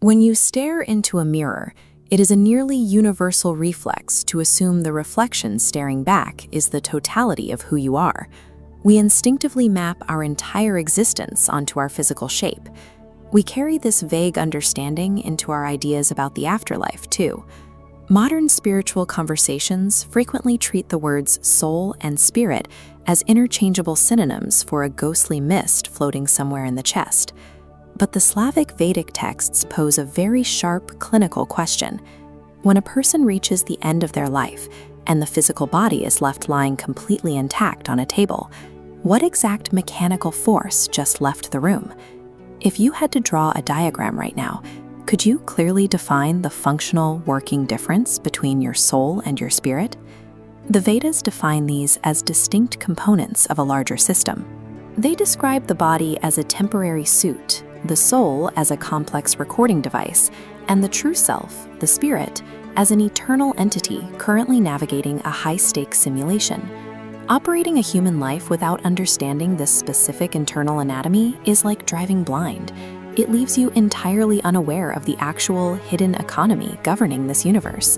When you stare into a mirror, it is a nearly universal reflex to assume the reflection staring back is the totality of who you are. We instinctively map our entire existence onto our physical shape. We carry this vague understanding into our ideas about the afterlife, too. Modern spiritual conversations frequently treat the words soul and spirit as interchangeable synonyms for a ghostly mist floating somewhere in the chest. But the Slavic Vedic texts pose a very sharp clinical question. When a person reaches the end of their life and the physical body is left lying completely intact on a table, what exact mechanical force just left the room? If you had to draw a diagram right now, could you clearly define the functional working difference between your soul and your spirit? The Vedas define these as distinct components of a larger system. They describe the body as a temporary suit, the soul as a complex recording device, and the true self, the spirit, as an eternal entity currently navigating a high-stakes simulation. Operating a human life without understanding this specific internal anatomy is like driving blind. It leaves you entirely unaware of the actual hidden economy governing this universe.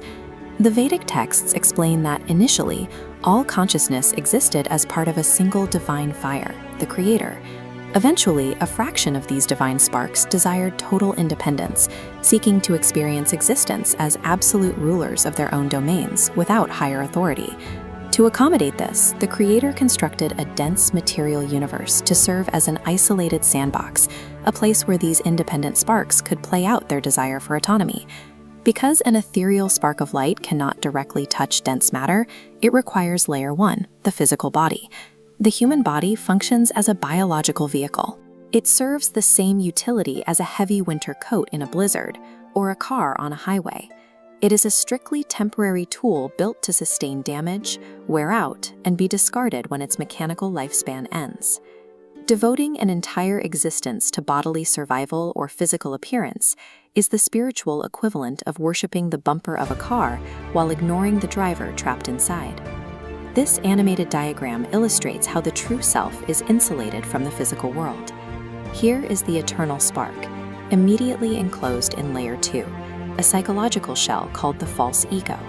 The Vedic texts explain that initially, all consciousness existed as part of a single divine fire, the Creator. Eventually, a fraction of these divine sparks desired total independence, seeking to experience existence as absolute rulers of their own domains without higher authority. To accommodate this, the Creator constructed a dense material universe to serve as an isolated sandbox, a place where these independent sparks could play out their desire for autonomy. Because an ethereal spark of light cannot directly touch dense matter, it requires layer 1, the physical body. The human body functions as a biological vehicle. It serves the same utility as a heavy winter coat in a blizzard or a car on a highway. It is a strictly temporary tool built to sustain damage, wear out, and be discarded when its mechanical lifespan ends. Devoting an entire existence to bodily survival or physical appearance is the spiritual equivalent of worshiping the bumper of a car while ignoring the driver trapped inside. This animated diagram illustrates how the true self is insulated from the physical world. Here is the eternal spark, immediately enclosed in layer 2, a psychological shell called the false ego.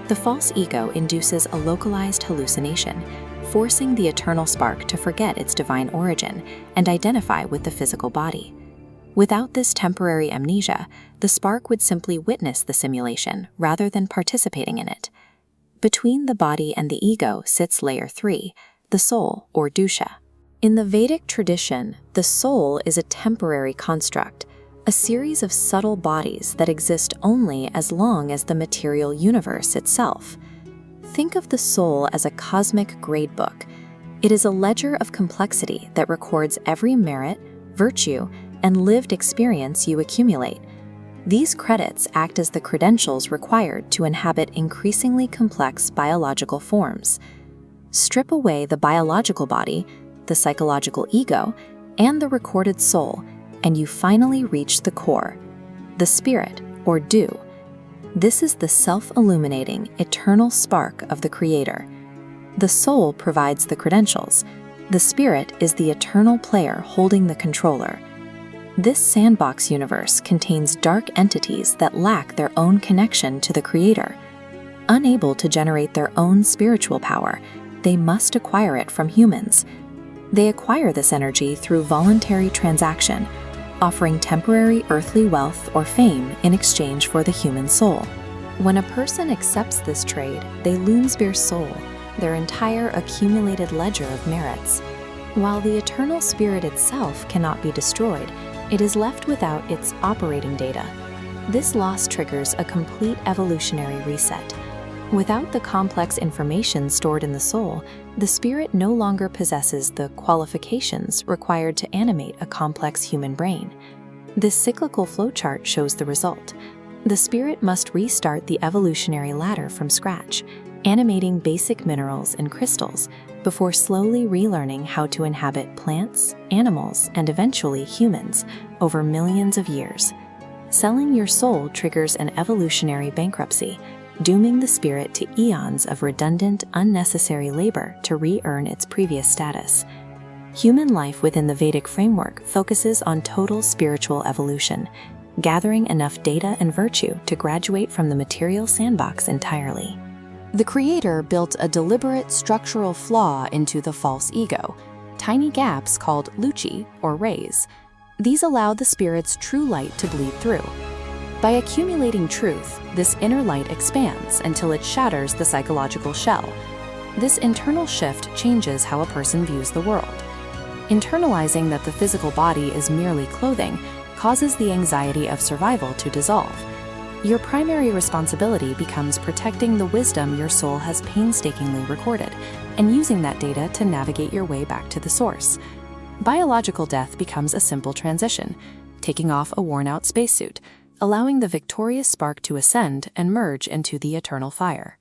The false ego induces a localized hallucination, forcing the eternal spark to forget its divine origin and identify with the physical body. Without this temporary amnesia, the spark would simply witness the simulation rather than participating in it. Between the body and the ego sits layer 3, the soul, or Dusha. In the Vedic tradition, the soul is a temporary construct, a series of subtle bodies that exist only as long as the material universe itself. Think of the soul as a cosmic gradebook. It is a ledger of complexity that records every merit, virtue, and lived experience you accumulate. These credits act as the credentials required to inhabit increasingly complex biological forms. Strip away the biological body, the psychological ego, and the recorded soul, and you finally reach the core, the spirit, or Du. This is the self-illuminating, eternal spark of the Creator. The soul provides the credentials. The spirit is the eternal player holding the controller. This sandbox universe contains dark entities that lack their own connection to the Creator. Unable to generate their own spiritual power, they must acquire it from humans. They acquire this energy through voluntary transaction, offering temporary earthly wealth or fame in exchange for the human soul. When a person accepts this trade, they lose their soul, their entire accumulated ledger of merits. While the eternal spirit itself cannot be destroyed, it is left without its operating data. This loss triggers a complete evolutionary reset. Without the complex information stored in the soul, the spirit no longer possesses the qualifications required to animate a complex human brain. This cyclical flowchart shows the result. The spirit must restart the evolutionary ladder from scratch, animating basic minerals and crystals before slowly relearning how to inhabit plants, animals, and eventually humans over millions of years. Selling your soul triggers an evolutionary bankruptcy, dooming the spirit to eons of redundant, unnecessary labor to re-earn its previous status. Human life within the Vedic framework focuses on total spiritual evolution. gathering enough data and virtue to graduate from the material sandbox entirely. The creator built a deliberate structural flaw into the false ego, tiny gaps called luci, or rays. These allow the spirit's true light to bleed through. By accumulating truth, this inner light expands until it shatters the psychological shell. This internal shift changes how a person views the world. Internalizing that the physical body is merely clothing causes the anxiety of survival to dissolve. Your primary responsibility becomes protecting the wisdom your soul has painstakingly recorded and using that data to navigate your way back to the source. Biological death becomes a simple transition, taking off a worn-out spacesuit, allowing the victorious spark to ascend and merge into the eternal fire.